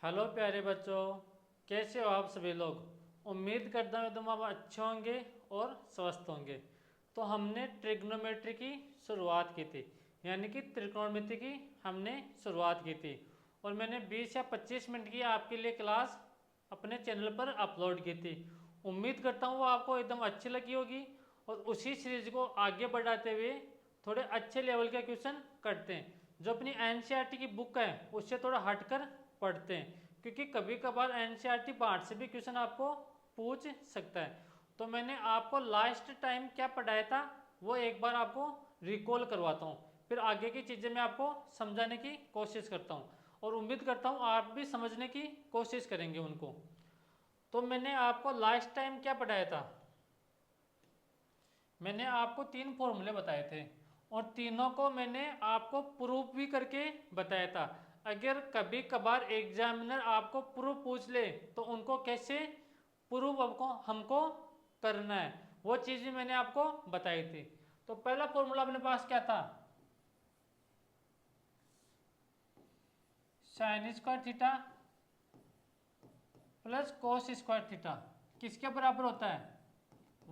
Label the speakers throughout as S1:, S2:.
S1: Hello प्यारे बच्चों, कैसे हो आप सभी लोग। उम्मीद करता हूँ तुम आप अच्छे होंगे और स्वस्थ होंगे। तो हमने ट्रिग्नोमेट्री की शुरुआत की थी, यानी कि त्रिकोणमिति की हमने शुरुआत की थी। और मैंने 20 या 25 मिनट की आपके लिए क्लास अपने चैनल पर अपलोड की थी। उम्मीद करता हूँ वो आपको एकदम अच्छी लगी होगी। और उसी सीरीज को आगे बढ़ाते हुए थोड़े अच्छे लेवल के क्वेश्चन करते हैं, जो अपनी एनसीईआरटी की बुक है उससे थोड़ा हटकर पढ़ते हैं, क्योंकि कभी कभार एनसीईआरटी पार्ट से भी क्वेश्चन आपको पूछ सकता है। तो मैंने आपको लास्ट टाइम क्या पढ़ाया था वो एक बार आपको रिकॉल करवाता हूँ, फिर आगे की चीज़ें मैं आपको समझाने की कोशिश करता हूँ और उम्मीद करता हूँ आप भी समझने की कोशिश करेंगे उनको। तो मैंने आपको लास्ट टाइम क्या पढ़ाया था, मैंने आपको 3 फॉर्मूले बताए थे और तीनों को मैंने आपको प्रूफ भी करके बताया था। अगर कभी कभार एग्जामिनर आपको प्रूफ पूछ ले तो उनको कैसे प्रूफ हमको करना है, वो चीज़ भी मैंने आपको बताई थी। तो पहला फॉर्मूला अपने पास क्या था, sign square theta plus cos square theta किसके बराबर होता है,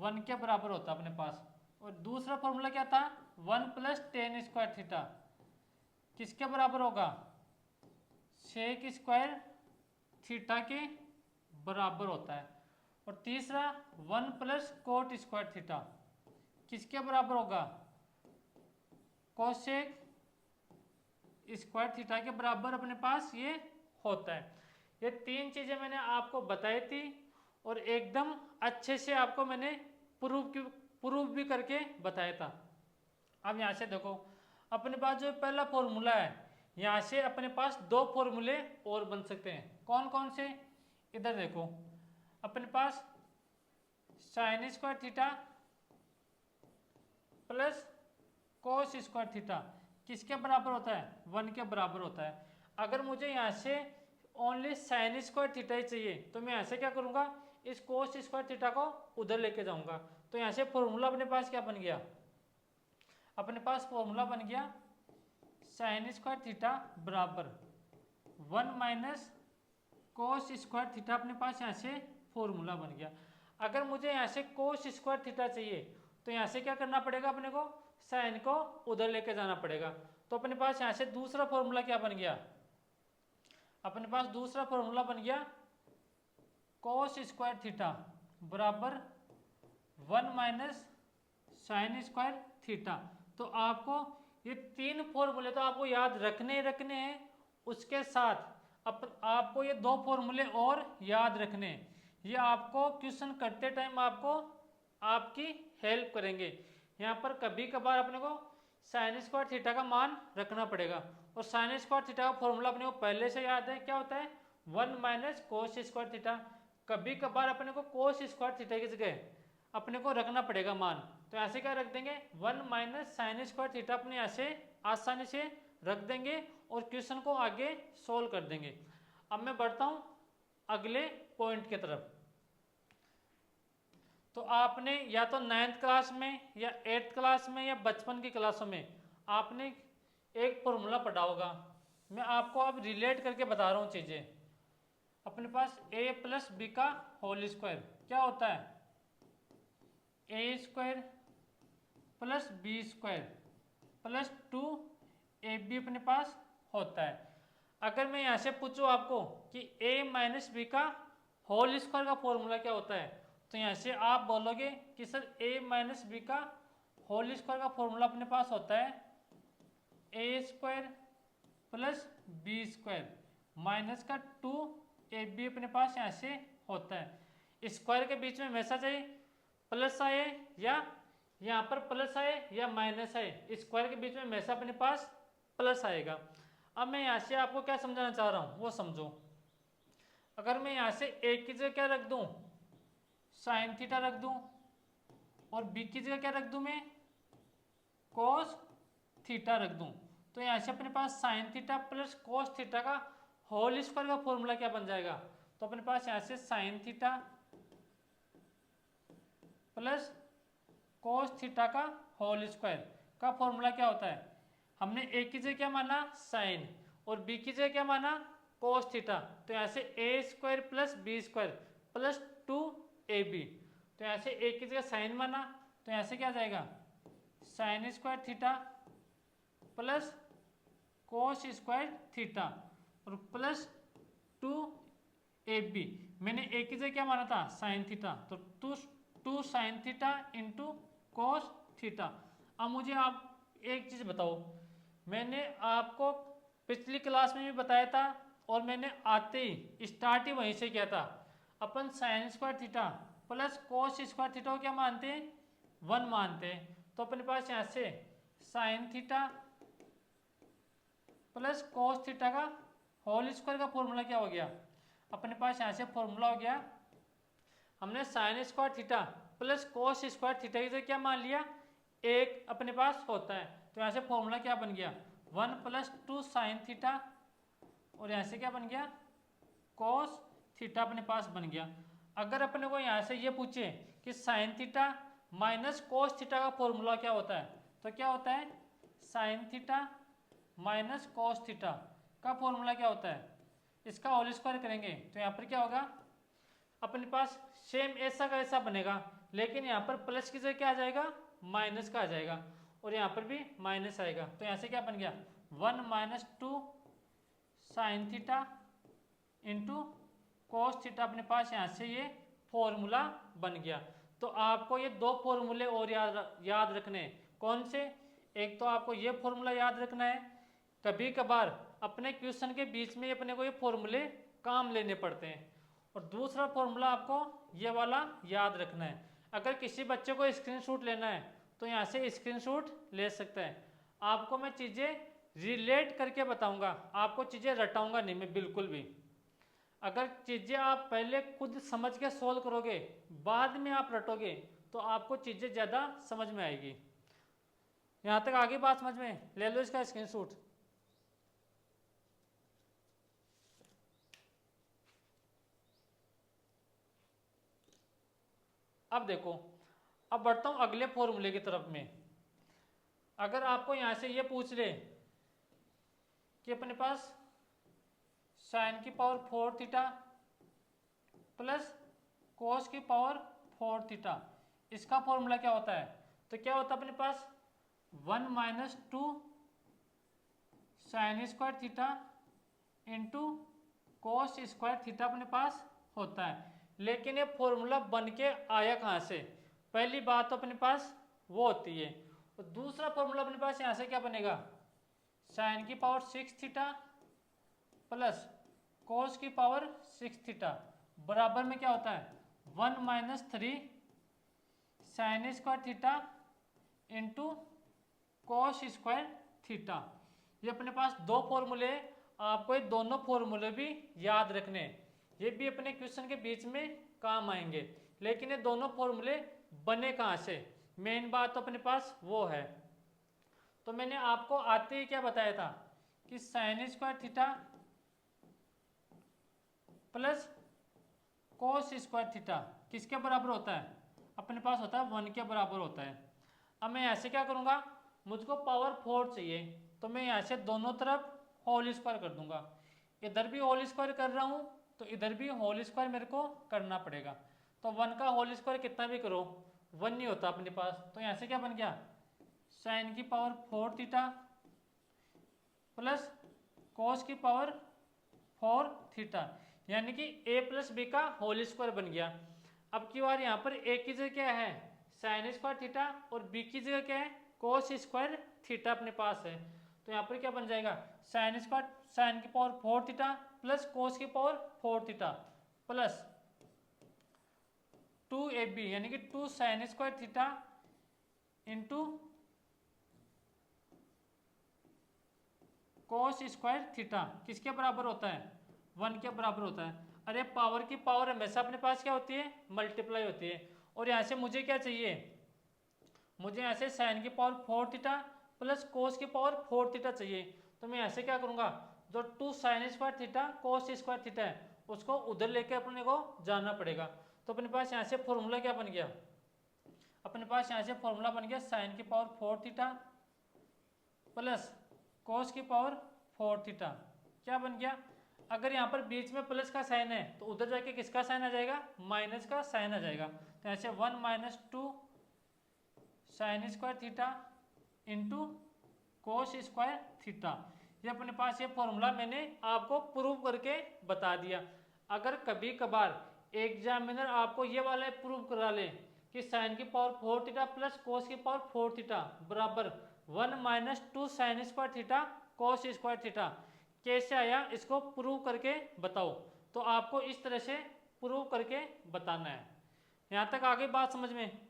S1: 1 के बराबर होता है अपने पास। और दूसरा फॉर्मूला क्या था, 1 प्लस टेन स्क्वायर थीटा किसके बराबर होगा, सेक स्क्वायर थीटा के बराबर होता है। और तीसरा 1 प्लस कोट स्क्वायर थीटा किसके बराबर होगा, कोसेक स्क्वायर थीटा के बराबर अपने पास ये होता है। ये 3 चीजें मैंने आपको बताई थी और एकदम अच्छे से आपको मैंने प्रूफ भी करके बताया था। अब यहाँ से देखो, अपने पास जो पहला फॉर्मूला है, यहाँ से अपने पास 2 फॉर्मूले और बन सकते हैं। कौन कौन से, इधर देखो, अपने पास sine square theta plus cos square theta किसके बराबर होता है, 1 के बराबर होता है। अगर मुझे यहाँ से ओनली साइन स्क्वायर थीटा ही चाहिए तो मैं यहाँ से क्या करूँगा, इस कोस स्क्वायर थीटा को उधर लेके जाऊँगा। तो यहाँ से फॉर्मूला अपने पास क्या बन गया, अपने पास फॉर्मूला बन गया साइन स्क्वायर थीटा बराबर 1 माइनस कोस स्क्वायर थीटा, अपने पास यहाँ से फॉर्मूला बन गया। अगर मुझे यहाँ से कोस स्क्वायर थीटा चाहिए तो यहाँ से क्या करना पड़ेगा, अपने को साइन को उधर लेके जाना पड़ेगा। तो अपने पास यहाँ से दूसरा फॉर्मूला क्या बन गया, अपने पास दूसरा फॉर्मूला बन गया कोस स्क्वायर थीटा बराबर 1 माइनस साइन स्क्वायर थीटा। तो आपको ये 3 फॉर्मूले तो आपको याद रखने हैं, उसके साथ आपको ये 2 फॉर्मूले और याद रखने हैं। ये आपको क्वेश्चन करते टाइम आपको आपकी हेल्प करेंगे। यहाँ पर कभी कभार अपने को साइन स्क्वायर थीटा का मान रखना पड़ेगा और साइन स्क्वायर थीटा का फॉर्मूला अपने को पहले से याद है, क्या होता है, 1 माइनस कोस स्क्वायर थीटा। कभी कभार अपने को कोस स्क्वायर थीटा की जगह अपने को रखना पड़ेगा मान, तो ऐसे क्या रख देंगे, 1 माइनस साइन स्क्वायर थीटा अपने ऐसे आसानी से रख देंगे और क्वेश्चन को आगे सोल्व कर देंगे। अब मैं बढ़ता हूँ अगले पॉइंट की तरफ। तो आपने या तो 9th क्लास में या 8th क्लास में या बचपन की क्लासों में आपने एक फॉर्मूला पढ़ा होगा। मैं आपको अब रिलेट करके बता रहा हूँ चीज़ें। अपने पास a प्लस बी का होल स्क्वायर क्या होता है, A square plus B square plus 2ab अपने पास होता है। अगर मैं यहाँ से पूछूँ आपको कि a माइनस बी का होल स्क्वायर का फॉर्मूला क्या होता है, तो यहाँ से आप बोलोगे कि सर a माइनस बी का होल स्क्वायर का फॉर्मूला अपने पास होता है A square plus B square minus का 2ab अपने पास यहाँ से होता है। स्क्वायर के बीच में हमेशा चाहिए प्लस आए या यहाँ पर प्लस आए या माइनस आए, स्क्वायर के बीच में हमेशा अपने पास प्लस आएगा। अब मैं यहाँ से आपको क्या समझाना चाह रहा हूँ वो समझो। अगर मैं यहाँ से ए की जगह क्या रख दूँ, साइन थीटा रख दूँ और बी की जगह क्या रख दूँ, मैं कोस थीटा रख दूँ, तो यहाँ से अपने पास sine theta plus cos theta का होल स्क्वायर का फॉर्मूला क्या बन जाएगा, तो अपने पास यहाँ से sine theta plus cos theta का होल स्क्वायर का फॉर्मूला क्या होता है, हमने ए की जगह क्या माना साइन और बी की जगह क्या माना कोस थीटा, तो यहाँ से A square plus B square plus 2ab, तो यहाँ से ए की जगह साइन माना, तो यहाँ से क्या आ जाएगा sine square theta plus cos square theta और प्लस 2ab। मैंने ए की जगह क्या माना था साइन थीटा, तो two sine theta into cos theta. अब मुझे आप एक चीज़ बताओ, मैंने आपको पिछली क्लास में भी बताया था और मैंने आते ही स्टार्ट ही वहीं से किया था। अपन sine square theta plus cos square theta को क्या मानते हैं 1 मानते हैं, तो अपने पास यहाँ से sine theta plus cos theta का होल स्क्वायर का फॉर्मूला क्या हो गया, अपने पास यहाँ से फॉर्मूला हो गया, हमने sign square theta plus cos square theta की जगह क्या मान लिया एक अपने पास होता है, तो यहाँ से फॉर्मूला क्या बन गया 1 प्लस 2 साइन थीटा और यहाँ से क्या बन गया कोस थीटा अपने पास बन गया। अगर अपने को यहाँ से ये पूछे कि sine theta minus cos theta का फॉर्मूला क्या होता है, तो क्या होता है sine theta minus cos theta का फॉर्मूला क्या होता है, इसका होल स्क्वायर करेंगे तो यहाँ पर क्या होगा अपने पास सेम ऐसा का ऐसा बनेगा, लेकिन यहाँ पर प्लस की जगह क्या आ जाएगा माइनस का आ जाएगा और यहाँ पर भी माइनस आएगा, तो यहाँ से क्या बन गया 1 minus 2 sign theta into cos theta, अपने पास यहाँ से ये फॉर्मूला बन गया। तो आपको ये दो फॉर्मूले और याद रखने हैं, कौन से, एक तो आपको ये फॉर्मूला याद रखना है, कभी कभार अपने क्वेश्चन के बीच में अपने को ये फॉर्मूले काम लेने पड़ते हैं, और दूसरा फॉर्मूला आपको ये वाला याद रखना है। अगर किसी बच्चे को स्क्रीनशॉट लेना है तो यहाँ से स्क्रीनशॉट ले सकता है। आपको मैं चीज़ें रिलेट करके बताऊंगा, आपको चीज़ें रटाऊंगा नहीं मैं बिल्कुल भी। अगर चीज़ें आप पहले खुद समझ के सोल्व करोगे बाद में आप रटोगे तो आपको चीज़ें ज़्यादा समझ में आएगी। यहाँ तक आगे बात समझ में, ले लो इसका स्क्रीनशॉट। अब देखो, अब बढ़ता हूँ अगले फॉर्मूले की तरफ में। अगर आपको यहाँ से ये पूछ ले कि अपने पास साइन की पावर 4 थीटा प्लस कोस की पावर 4 थीटा, इसका फॉर्मूला क्या होता है, तो क्या होता है अपने पास 1 minus 2 sign square theta into cos square theta अपने पास होता है। लेकिन ये फॉर्मूला बन के आया कहाँ से, पहली बात तो अपने पास वो होती है, और दूसरा फॉर्मूला अपने पास यहाँ से क्या बनेगा साइन की पावर 6 थीटा प्लस कोस की पावर 6 थीटा बराबर में क्या होता है 1 minus 3 sign square theta into cos square theta. ये अपने पास दो फॉर्मूले, आपको ये दोनों फॉर्मूले भी याद रखने हैं, ये भी अपने क्वेश्चन के बीच में काम आएंगे। लेकिन ये दोनों फॉर्मूले बने कहाँ से, मेन बात तो अपने पास वो है। तो मैंने आपको आते ही क्या बताया था कि sign square theta plus cos square theta किसके बराबर होता है, अपने पास होता है 1 के बराबर होता है। अब मैं ऐसे क्या करूँगा, मुझको पावर 4 चाहिए तो मैं यहाँ से दोनों तरफ होल स्क्वायर कर दूंगा, इधर भी होल स्क्वायर कर रहा हूँ तो इधर भी होल स्क्वायर मेरे को करना पड़ेगा। तो 1 का होल स्क्वायर कितना भी करो 1 नहीं होता अपने पास, तो यहाँ से क्या बन गया साइन की पावर 4 थीटा प्लस कोस की पावर 4 थीटा, यानी कि a प्लस बी का होल स्क्वायर बन गया। अब की बार यहाँ पर a की जगह क्या है साइन स्क्वायर थीटा और b की जगह क्या है कोस स्क्वायर थीटा अपने पास है, तो यहाँ पर क्या बन जाएगा साइन स्क्वायर साइन की पावर 4 थीटा प्लस कोस की पावर 4 थीटा प्लस 2ab, यानी कि 2 sign square theta into cos square theta किसके बराबर होता है 1 के बराबर होता है। अरे पावर की पावर हमेशा अपने पास क्या होती है मल्टीप्लाई होती है, और यहाँ से मुझे क्या चाहिए, मुझे यहाँ से साइन की पावर 4 थीटा प्लस कोस की पावर 4 थीटा चाहिए, तो मैं ऐसे क्या करूँगा जो 2 sign square theta cos square theta है उसको उधर लेके अपने को जाना पड़ेगा। तो अपने पास यहाँ से फॉर्मूला क्या बन गया, अपने पास यहाँ से फॉर्मूला बन गया साइन की पावर 4 थीटा प्लस कोस की पावर 4 थीटा क्या बन गया। अगर यहाँ पर बीच में प्लस का साइन है तो उधर जाके किसका साइन आ जाएगा, माइनस का साइन आ जाएगा। तो ऐसे 1 minus 2 sign square theta into cos square theta. ये अपने पास ये फॉर्मूला मैंने आपको प्रूव करके बता दिया। अगर कभी कभार एग्जामिनर आपको ये वाला प्रूव करा ले कि साइन की पावर 4 थीटा प्लस कोस की पावर 4 थीटा बराबर 1 minus 2 sign square theta cos square theta, कैसे आया इसको प्रूव करके बताओ। तो आपको इस तरह से प्रूव करके बताना है। यहाँ तक आगे बात समझ में,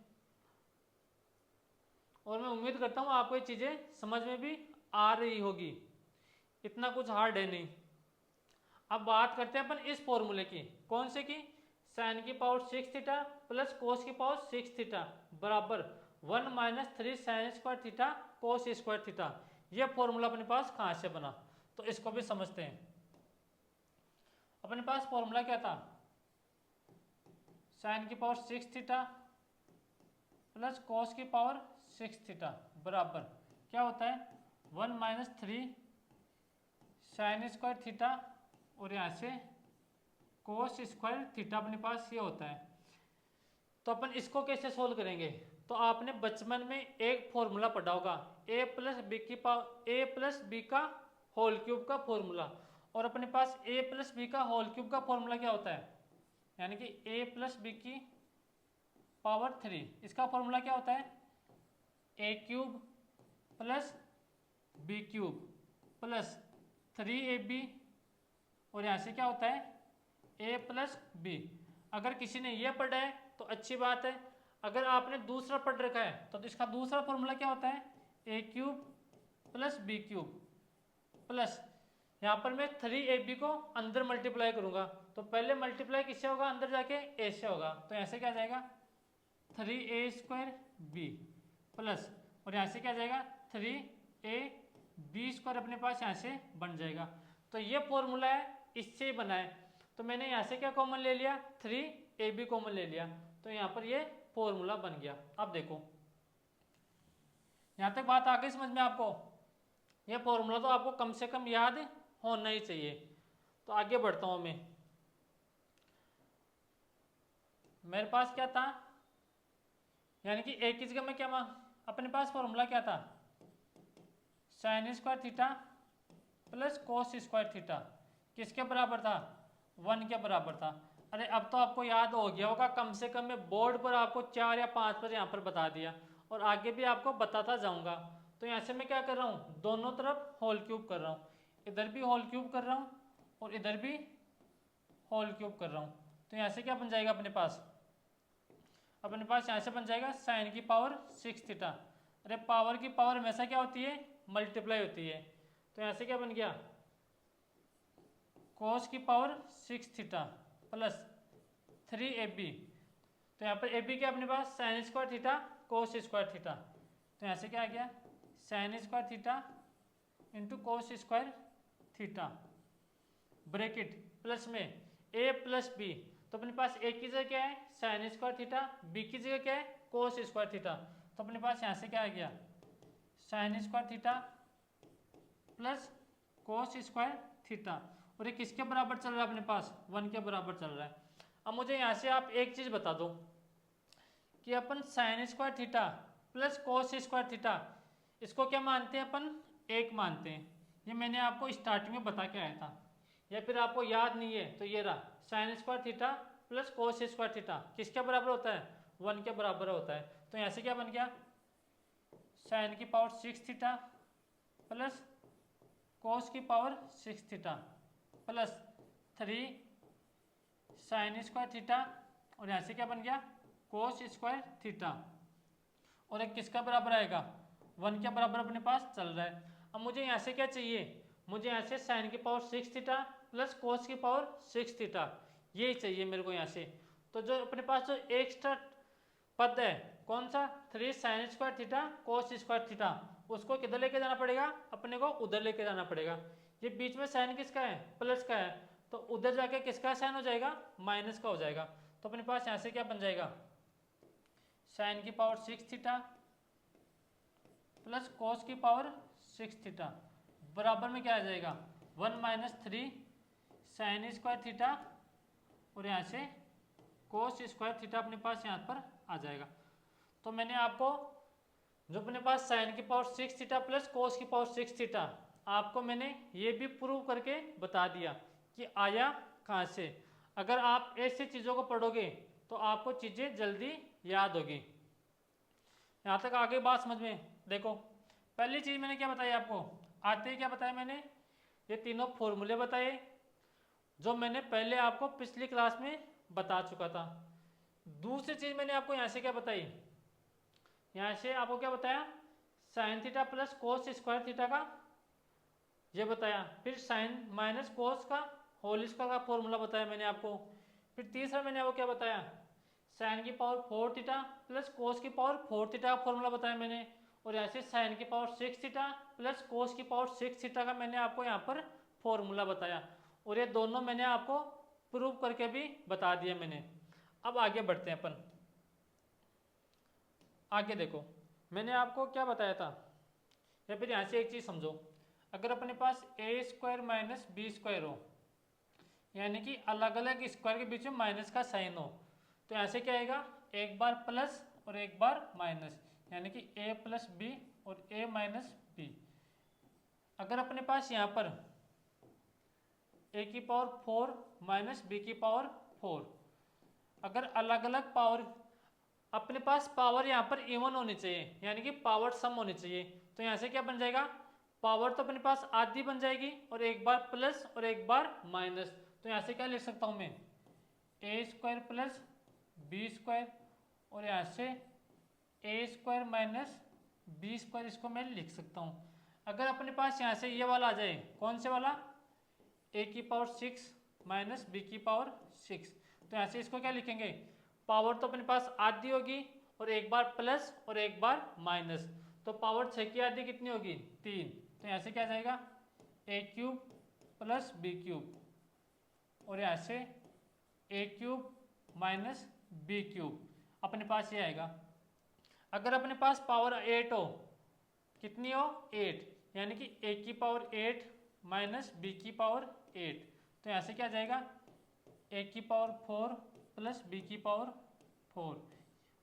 S1: और मैं उम्मीद करता हूँ आपको ये चीज़ें समझ में भी आ रही होगी, इतना कुछ हार्ड है नहीं। अब बात करते हैं अपन इस फॉर्मूले की, कौन से की, साइन की पावर 6 थीटा प्लस कोस की पावर 6 थीटा बराबर 1 minus 3 sign square theta cos square theta. यह फॉर्मूला अपने पास कहाँ से बना, तो इसको भी समझते हैं। अपने पास फॉर्मूला क्या था, साइन की पावर 6 थीटा प्लस कोस की पावर 6 थीटा बराबर क्या होता है 1 माइनस 3 साइन स्क्वायर थीटा और यहाँ से कोस स्क्वायर थीटा अपने पास ये होता है। तो अपन इसको कैसे सोल्व करेंगे, तो आपने बचपन में एक फॉर्मूला पढ़ा होगा a प्लस बी की पावर a प्लस बी का होल क्यूब का फॉर्मूला, और अपने पास a प्लस बी का होल क्यूब का फॉर्मूला क्या होता है, यानी कि a प्लस बी की पावर 3, इसका फॉर्मूला क्या होता है a cube plus b cube plus 3ab, और यहाँ से क्या होता है a प्लस बी। अगर किसी ने ये पढ़ा है तो अच्छी बात है, अगर आपने दूसरा पढ़ रखा है तो इसका दूसरा फॉर्मूला क्या होता है a cube plus b cube plus, यहाँ पर मैं 3ab को अंदर मल्टीप्लाई करूँगा तो पहले मल्टीप्लाई किससे होगा, अंदर जाके a से होगा, तो ऐसे क्या जाएगा 3a स्क्वायर बी प्लस, और यहाँ से क्या जाएगा 3ab स्क्वायर अपने पास यहाँ से बन जाएगा। तो ये फॉर्मूला है, इससे ही बना है। तो मैंने यहाँ से क्या कॉमन ले लिया 3ab कॉमन ले लिया, तो यहाँ पर ये फॉर्मूला बन गया। अब देखो यहाँ तक बात आ गई समझ में आपको, ये फॉर्मूला तो आपको कम से कम याद होना ही चाहिए। तो आगे बढ़ता हूँ मैं, मेरे पास क्या था, यानी कि एक की जगह में क्या अपने पास फॉर्मूला क्या था sign square theta plus cos square theta, किसके बराबर था 1 के बराबर था। अरे अब तो आपको याद हो गया होगा, कम से कम मैं बोर्ड पर आपको 4 या 5 पर यहाँ पर बता दिया और आगे भी आपको बताता जाऊँगा। तो यहाँ से मैं क्या कर रहा हूँ, दोनों तरफ होल क्यूब कर रहा हूँ, इधर भी होल क्यूब कर रहा हूँ और इधर भी होल क्यूब कर रहा हूँ। तो यहाँ से क्या बन जाएगा अपने पास यहाँ से बन जाएगा साइन की पावर 6 थीटा। अरे पावर की पावर हमेशा क्या होती है, मल्टीप्लाई होती है। तो यहाँ से क्या बन गया कोस की पावर 6 थीटा प्लस 3ab। तो यहाँ पर ab क्या अपने पास sine square theta cos square theta, तो यहाँ से क्या आ गया sine square theta into cos square theta bracket plus में a प्लस b। तो अपने पास a की जगह क्या है साइन स्क्वायर थीटा, b की जगह क्या है कोस स्क्वायर थीटा। तो अपने पास यहाँ से क्या आ गया sine square theta plus cos square theta, और ये किसके बराबर चल रहा है अपने पास 1 के बराबर चल रहा है। अब मुझे यहाँ से आप एक चीज़ बता दो कि अपन sine square theta plus cos square theta इसको क्या मानते हैं, अपन एक मानते हैं। ये मैंने आपको स्टार्टिंग में बता के आया था, या फिर आपको याद नहीं है तो ये रहा sign square theta plus cos square theta किसके बराबर होता है 1 के बराबर होता है। तो यहाँ से क्या बन गया साइन की पावर 6 थीटा प्लस कोस की power 6 theta plus 3 sign square theta, और यहाँ से क्या बन गया कोस स्क्वायर थीटा, और एक किसका बराबर आएगा 1 के बराबर अपने पास चल रहा है। अब मुझे यहाँ से क्या चाहिए, मुझे यहाँ से साइन की पावर 6 थीटा प्लस कोस की पावर 6 थीटा यही चाहिए मेरे को यहाँ से। तो जो अपने पास जो एक्स्ट्रा पद है कौन सा 3 sign square theta cos square theta, उसको किधर लेके जाना पड़ेगा, अपने को उधर लेके जाना पड़ेगा। ये बीच में साइन किसका है प्लस का है, तो उधर जाके किसका साइन हो जाएगा माइनस का हो जाएगा। तो अपने पास यहाँ से क्या बन जाएगा साइन की पावर 6 थीटा प्लस कोस की पावर 6 थीटा बराबर में क्या आ जाएगा 1 माइनस 3 साइन स्क्वायर थीटा और यहाँ से कोस स्क्वायर थीटा अपने पास यहाँ पर आ जाएगा। तो मैंने आपको जो अपने पास साइन की पावर 6 थीटा प्लस कोस की पावर 6 थीटा आपको मैंने ये भी प्रूव करके बता दिया कि आया कहाँ से। अगर आप ऐसी चीज़ों को पढ़ोगे तो आपको चीज़ें जल्दी याद होगी। यहाँ तक आगे बात समझ में। देखो पहली चीज़ मैंने क्या बताई आपको, आते ही क्या बताया मैंने, ये तीनों फॉर्मूले बताए जो मैंने पहले आपको पिछली क्लास में बता चुका था। दूसरी चीज़ मैंने आपको यहाँ से क्या बताई, यहाँ से आपको क्या बताया, sign theta plus cos square theta का ये बताया। फिर साइन माइनस कोस का होल स्क्वायर का फॉर्मूला बताया मैंने आपको। फिर तीसरा मैंने आपको क्या बताया, साइन की पावर 4 थीटा प्लस कोस की पावर 4 थीटा का फॉर्मूला बताया मैंने। और ऐसे साइन की पावर 6 थीटा प्लस कोस की पावर 6 थीटा का मैंने आपको यहाँ पर फॉर्मूला बताया। और ये दोनों मैंने आपको प्रूव करके भी बता दिया मैंने। अब आगे बढ़ते हैं अपन। आगे देखो मैंने आपको क्या बताया था, या फिर यहाँ से एक चीज़ समझो, अगर अपने पास ए स्क्वायर माइनस बी स्क्वायर हो, यानी कि अलग अलग स्क्वायर के बीच में माइनस का साइन हो, तो यहाँ से क्या आएगा, एक बार प्लस और एक बार माइनस, यानी कि ए प्लस बी और ए माइनस बी। अगर अपने पास यहाँ पर ए की पावर 4 माइनस बी की पावर 4, अगर अलग अलग पावर, अपने पास पावर यहाँ पर इवन होनी चाहिए, यानी कि पावर सम होनी चाहिए। तो यहाँ से क्या बन जाएगा, पावर तो अपने पास आधी बन जाएगी और एक बार प्लस और एक बार माइनस। तो यहाँ से क्या लिख सकता हूँ मैं, ए स्क्वायर प्लस बी स्क्वायर, और यहाँ से A square minus B square, इसको मैं लिख सकता हूँ। अगर अपने पास यहाँ से ये वाला आ जाए, कौन से वाला, ए की पावर 6 माइनस बी की पावर 6, तो यहाँ से इसको क्या लिखेंगे, पावर तो अपने पास आधी होगी और एक बार प्लस और एक बार माइनस, तो पावर 6 की आधी कितनी होगी, 3। तो यहाँ से क्या जाएगा, ए क्यूब प्लस बी क्यूब, और यहाँ से ए क्यूब माइनस बी क्यूब, अपने पास ये आएगा। अगर अपने पास पावर 8 हो, कितनी हो, 8, यानी कि ए की पावर 8 माइनस बी की पावर 8, तो यहाँ से क्या जाएगा, ए की पावर 4 प्लस बी की पावर 4,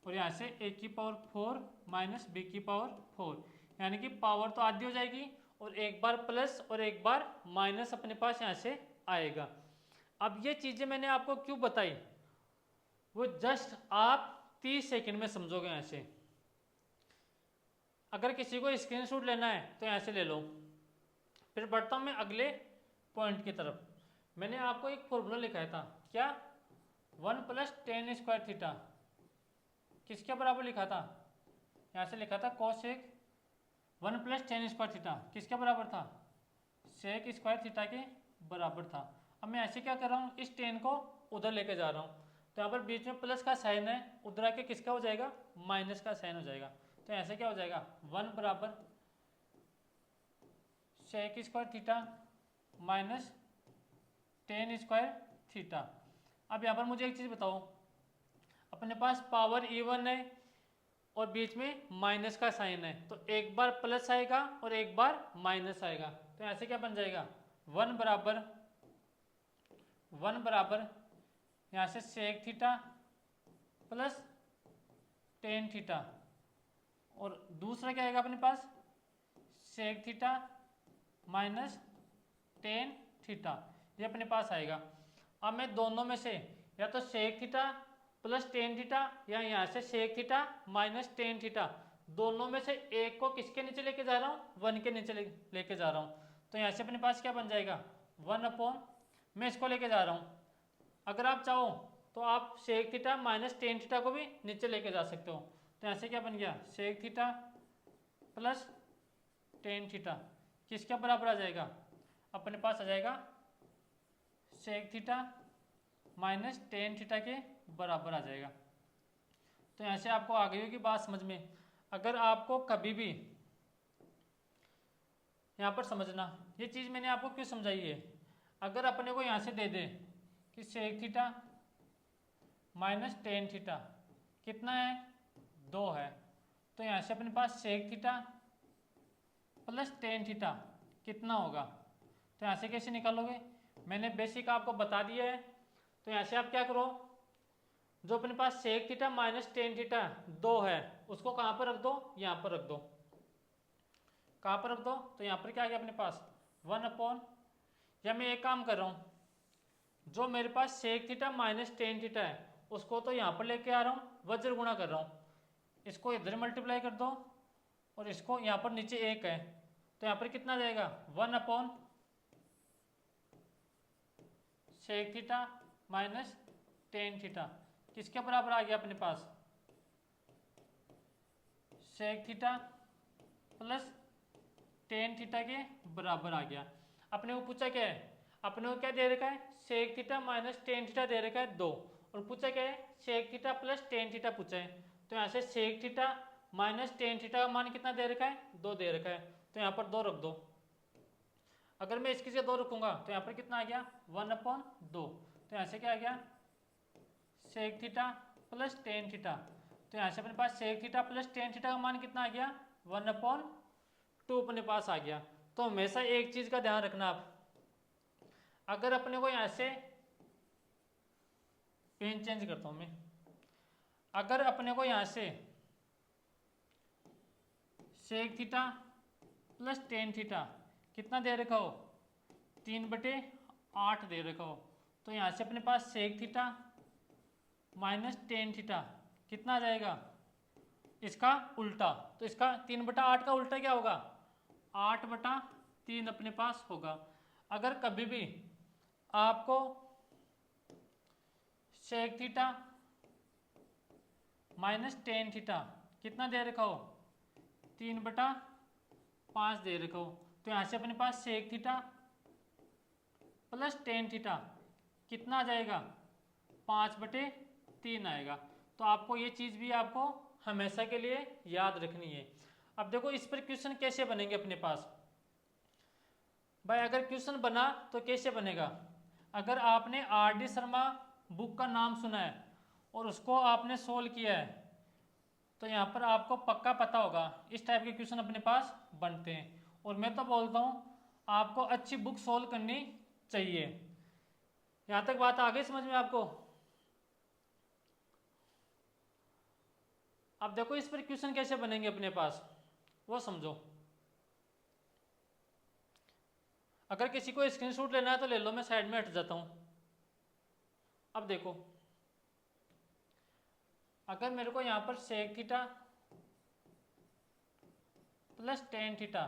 S1: और यहाँ से ए की पावर 4 माइनस बी की पावर 4, यानी कि पावर तो आधी हो जाएगी और एक बार प्लस और एक बार माइनस अपने पास यहाँ से आएगा। अब ये चीज़ें मैंने आपको क्यों बताई, वो जस्ट आप 30 सेकंड में समझोगे। यहाँ से अगर किसी को स्क्रीनशॉट लेना है तो यहाँ से ले लो। फिर बढ़ता हूँ मैं अगले पॉइंट की तरफ। मैंने आपको एक फॉर्मूला लिखाया था, क्या, 1 प्लस टेन स्क्वायर थीटा, किसके बराबर लिखा था, यहाँ से लिखा था cosec 1 plus ten square theta किसके बराबर था, सेक स्क्वायर थीटा के बराबर था। अब मैं ऐसे क्या कर रहा हूँ, इस टेन को उधर लेके जा रहा हूँ, तो यहाँ पर बीच में प्लस का साइन है, उधर आके किसका हो जाएगा, माइनस का साइन हो जाएगा। तो ऐसे क्या हो जाएगा, 1 बराबर sec square theta minus tan square theta. अब यहाँ पर मुझे एक चीज़ बताओ, अपने पास पावर इवन है और बीच में माइनस का साइन है, तो एक बार प्लस आएगा और एक बार माइनस आएगा। तो ऐसे क्या बन जाएगा, 1 बराबर यहाँ से sec theta plus tan theta, और दूसरा क्या आएगा अपने पास, sec theta minus tan theta, ये अपने पास आएगा। अब मैं दोनों में से या तो sec theta plus tan theta या यहाँ से sec theta minus tan theta, दोनों में से एक को किसके नीचे लेके जा रहा हूँ, 1 के नीचे लेके जा रहा हूँ। तो यहाँ से अपने पास क्या बन जाएगा, 1/, मैं इसको लेके जा रहा हूँ। अगर आप चाहो तो आप sec theta minus tan theta को भी नीचे लेके जा सकते हो। तो यहाँ से क्या बन गया, sec theta plus tan theta किसके बराबर आ जाएगा, अपने पास आ जाएगा sec theta minus tan theta के बराबर आ जाएगा। तो यहाँ से आपको आ गई होगी बात समझ में। अगर आपको कभी भी यहाँ पर समझना, ये चीज़ मैंने आपको क्यों समझाई है, अगर अपने को यहाँ से दे दे कि sec theta minus tan theta कितना है, 2 है, तो यहाँ से अपने पास sec theta plus tan theta कितना होगा, तो यहाँ से कैसे निकालोगे, मैंने बेसिक आपको बता दिया है। तो यहाँ से आप क्या करो, जो अपने पास sec theta minus tan theta 2 है उसको कहाँ पर रख दो, यहाँ पर रख दो। कहाँ पर रख दो, तो यहाँ पर क्या आ गया अपने पास 1/, या मैं एक काम कर रहा हूँ, जो मेरे पास sec theta minus tan theta है उसको तो यहाँ पर लेके आ रहा हूँ, वज्र गुणा कर रहा हूँ, इसको इधर मल्टीप्लाई कर दो और इसको यहाँ पर नीचे एक है, तो यहाँ पर कितना जाएगा 1/, sec theta minus tan theta किसके बराबर आ गया अपने पास, sec theta plus tan theta के बराबर आ गया। अपने को पूछा क्या है, अपने को क्या दे रखा है, sec theta minus tan theta दे रखा है 2, और पूछा क्या है sec theta plus tan theta पूछा है। तो यहाँ से sec theta minus tan theta का मान कितना दे रखा है, 2 दे रखा है, तो यहाँ पर 2 रख दो। अगर मैं इसकी जगह 2 रखूंगा तो यहाँ पर कितना आ गया 1/2, तो यहाँ से क्या आ गया sec theta plus tan theta, तो यहाँ से अपने पास sec theta plus tan theta का मान कितना आ गया 1/2 अपने पास आ गया। तो हमेशा एक चीज का ध्यान रखना आप, अगर अपने को यहाँ से पेन चेंज करता हूं मैं, अगर अपने को यहाँ से sec theta plus tan theta कितना दे रखा हो 3/8 दे रखा हो, तो यहाँ से अपने पास sec theta minus tan theta कितना आ जाएगा, इसका उल्टा, तो इसका 3/8 का उल्टा क्या होगा 8/3 अपने पास होगा। अगर कभी भी आपको sec theta minus tan theta कितना दे रखा हो 3/5 दे रखा हो, तो यहाँ से अपने पास sec theta plus tan theta कितना आ जाएगा 5/3 आएगा। तो आपको ये चीज़ भी आपको हमेशा के लिए याद रखनी है। अब देखो इस पर क्वेश्चन कैसे बनेंगे अपने पास, भाई अगर क्वेश्चन बना तो कैसे बनेगा, अगर आपने RD शर्मा बुक का नाम सुना है और उसको आपने सोल्व किया है तो यहाँ पर आपको पक्का पता होगा इस टाइप के क्वेश्चन अपने पास बनते हैं। और मैं तो बोलता हूँ आपको अच्छी बुक सोल्व करनी चाहिए। यहाँ तक बात आ गई समझ में आपको। अब देखो इस पर क्वेश्चन कैसे बनेंगे अपने पास वो समझो। अगर किसी को स्क्रीनशॉट लेना है तो ले लो, मैं साइड में हट जाता हूँ। अब देखो अगर मेरे को यहाँ पर sec theta plus tan theta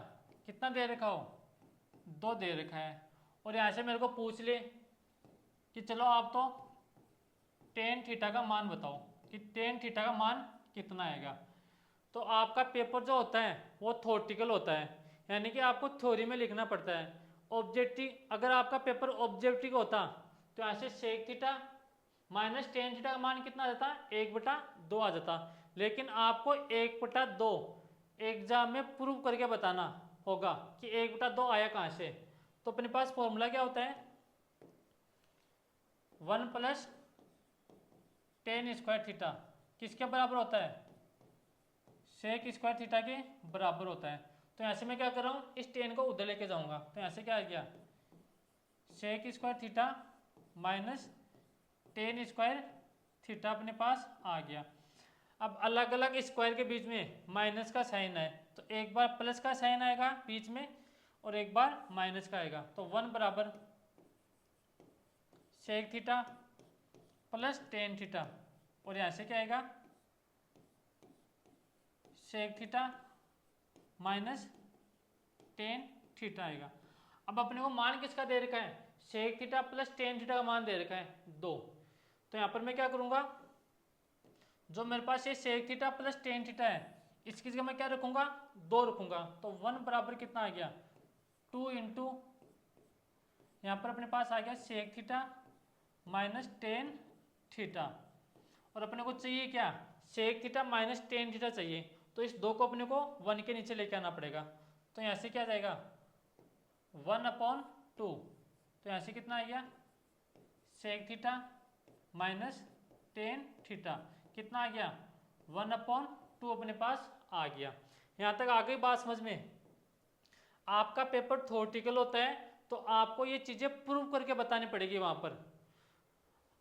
S1: कितना दे रखा हो 2 दे रखा है, और यहाँ से मेरे को पूछ ले कि चलो आप तो टेन थीटा का मान बताओ कि टेन थीटा का मान कितना आएगा। तो आपका पेपर जो होता है वो थ्योरेटिकल होता है, यानी कि आपको थ्योरी में लिखना पड़ता है। ऑब्जेक्टिव अगर आपका पेपर ऑब्जेक्टिव होता तो यहाँ से sec theta minus tan theta का मान कितना आ जाता 1/2 आ जाता, लेकिन आपको 1/2 एग्जाम में प्रूव करके बताना होगा कि 1/2 आया कहाँ से। तो अपने पास फॉर्मूला क्या होता है 1 + टेन स्क्वायर थीटा किसके बराबर होता है सेक स्क्वायर थीटा के बराबर होता है। तो यहाँ से मैं क्या कर रहा हूँ इस टेन को उधर लेके जाऊंगा, तो यहाँ से क्या आ गया sec square theta minus tan square theta अपने पास आ गया। अब अलग अलग स्क्वायर के बीच में माइनस का साइन है, तो एक बार प्लस का साइन आएगा बीच में और एक बार माइनस का आएगा, तो 1 बराबर sec theta plus tan theta, और यहाँ से क्या आएगा sec theta minus tan theta आएगा। अब अपने को मान किसका दे रखा है sec theta plus tan theta का मान दे रखा है 2, तो यहाँ पर मैं क्या करूँगा जो मेरे पास ये sec theta plus tan theta है इसकी जगह मैं क्या रखूँगा 2 रखूँगा, तो 1 बराबर कितना आ गया 2 इंटू यहाँ पर अपने पास आ गया sec theta minus tan theta, और अपने को चाहिए क्या sec theta minus tan theta चाहिए, तो इस 2 को अपने को 1 के नीचे लेके आना पड़ेगा। तो यहाँ से क्या जाएगा 1/2, तो यहाँ से कितना आ गया sec theta minus tan theta कितना आ गया 1/2 अपने पास आ गया। यहाँ तक आ गई बात समझ में। आपका पेपर थ्योरेटिकल होता है तो आपको ये चीज़ें प्रूव करके बतानी पड़ेगी वहाँ पर।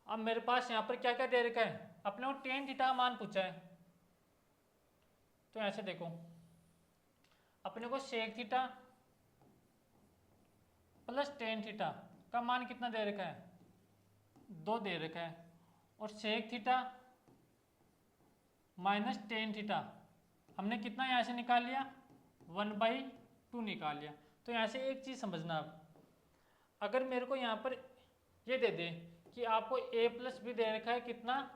S1: अब मेरे पास यहाँ पर क्या क्या दे रखा है, अपने को टेन थीटा का मान पूछा है। तो ऐसे देखो, अपने को sec theta plus tan theta का मान कितना दे रखा है, 2 दे रखा है। और sec theta minus tan theta हमने कितना यहाँ से निकाल लिया, 1/2 निकाल लिया। तो यहाँ से एक चीज़ समझना आप, अगर मेरे को यहाँ पर ये दे दे कि आपको a प्लस बी दे रखा है कितना,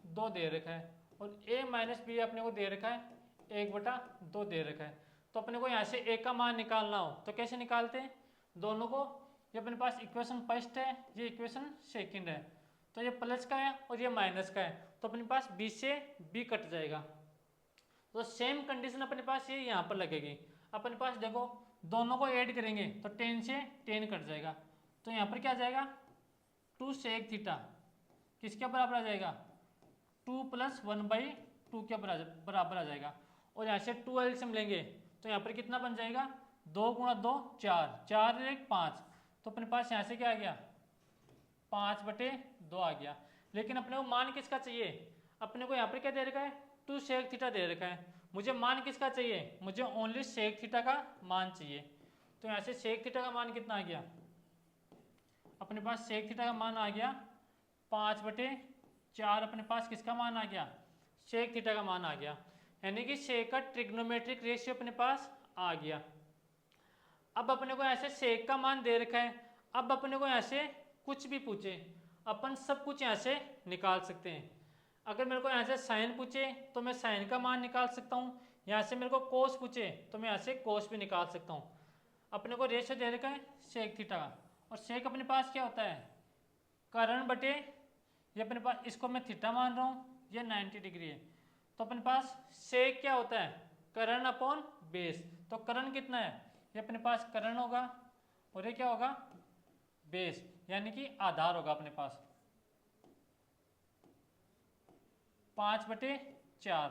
S1: 2 दे रखा है, और a माइनस बी अपने को दे रखा है 1/2 दे रखा है। तो अपने को यहाँ से a का मान निकालना हो तो कैसे निकालते हैं, दोनों को, ये अपने पास इक्वेशन फर्स्ट है, ये इक्वेशन सेकंड है, तो ये प्लस का है और ये माइनस का है, तो अपने पास b से b कट जाएगा। तो सेम कंडीशन अपने पास ये यहाँ पर लगेगी। अपने पास देखो दोनों को ऐड करेंगे तो 10 से 10 कट जाएगा, तो यहाँ पर क्या आ जाएगा, 2 सेक थीटा किसके बराबर आ जाएगा, 2 + 1/2 के बराबर आ जाएगा। और यहाँ से 2 एलसीएम लेंगे तो यहाँ पर कितना बन जाएगा, 2 × 2 4, 4 × 1 5, तो अपने पास यहाँ से क्या आ गया, 5/2 आ गया। लेकिन अपने को मान किसका चाहिए, अपने को यहाँ पर क्या दे रखा है, 2 सेक थीटा दे रखा है, मुझे मान किसका चाहिए, मुझे ओनली सेक थीटा का मान चाहिए। तो यहाँ से सेक थीटा का मान कितना आ गया, अपने पास सेक थीटा का मान आ गया 5/4, अपने पास किसका मान आ गया, सेक थीटा का मान आ गया, यानी कि सेक का ट्रिग्नोमेट्रिक रेशियो अपने पास आ गया। अब अपने को ऐसे सेक का मान दे रखा है, अब अपने को ऐसे कुछ भी पूछे अपन सब कुछ यहाँ से निकाल सकते हैं। अगर मेरे को यहाँ से साइन पूछे तो मैं साइन का मान निकाल सकता हूँ, यहाँ से मेरे को कोस पूछे तो मैं यहाँ से कोस भी निकाल सकता हूँ। अपने को रेशियो दे रखा है सेक थीटा का, और सेक अपने पास क्या होता है, करण बटे, ये अपने पास इसको मैं थीटा मान रहा हूँ, ये 90 डिग्री है, तो अपने पास सेक क्या होता है, करण अपॉन बेस। तो करण कितना है, ये अपने पास करण होगा और ये क्या होगा, बेस, यानी कि आधार होगा अपने पास 5/4।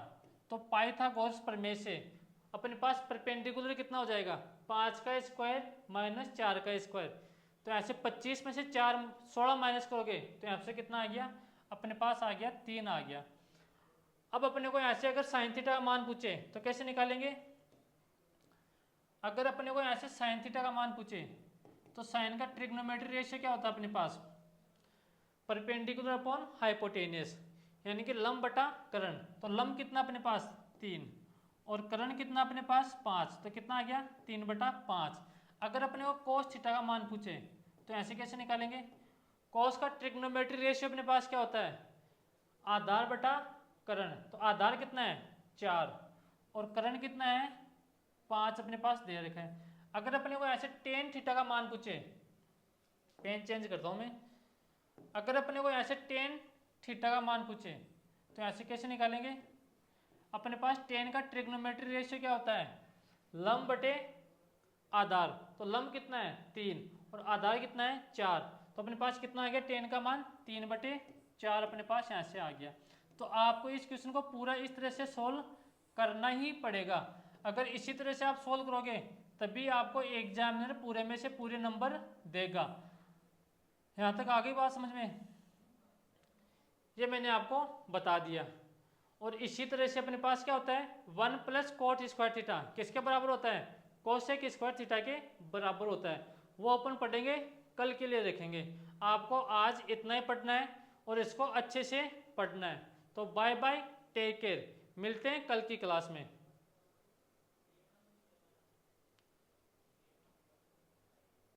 S1: तो पाइथागोरस प्रमेय से अपने पास परपेंडिकुलर कितना हो जाएगा, 5 का स्क्वायर माइनस 4 का स्क्वायर। तो ऐसे 25 में से 16 माइनस करोगे तो यहाँ से कितना आ गया, अपने पास आ गया 3 आ गया। अब अपने को यहाँ से अगर साइन थीटा का मान पूछे तो कैसे निकालेंगे, अगर अपने को यहाँ से साइन थीटा का मान पूछे तो साइन का ट्रिग्नोमेट्री रेशियो क्या होता है अपने पास, परपेंडिकुलर अपॉन हाइपोटेनियस, यानी कि लंब बटा करण। तो लंब कितना अपने पास 3 और करण कितना अपने पास 5, तो कितना आ गया 3/5। अगर अपने को कोस थीटा का मान पूछे तो ऐसे कैसे निकालेंगे, कोस का ट्रिग्नोमेट्री रेशियो अपने पास क्या होता है, आधार बटा करण। तो आधार कितना है 4 और करण कितना है 5 अपने पास दे रखा है। अगर अपने को ऐसे टेन थीटा का मान पूछे, पेन चेंज करता हूँ मैं, अगर अपने को ऐसे टेन थीटा का मान पूछे तो ऐसे कैसे निकालेंगे, अपने पास टेन का ट्रिग्नोमेट्री रेशियो क्या होता है, लंब बटे आधार। तो लंब कितना है 3 और आधार कितना है 4, तो अपने पास कितना आ गया, टेन का मान 3/4 अपने पास यहाँ से आ गया। तो आपको इस क्वेश्चन को पूरा इस तरह से सोल्व करना ही पड़ेगा। अगर इसी तरह से आप सोल्व करोगे तभी आपको एग्जामिनर पूरे में से पूरे नंबर देगा। यहाँ तक आ गई बात समझ में, ये मैंने आपको बता दिया। और इसी तरह से अपने पास क्या होता है, 1 + cot स्क्वायर थीटा किसके बराबर होता है, कोसेक स्क्वायर थीटा के बराबर होता है। वो अपन पढ़ेंगे, कल के लिए रखेंगे। आपको आज इतना ही पढ़ना है और इसको अच्छे से पढ़ना है। तो बाय बाय, टेक केयर, मिलते हैं कल की क्लास में।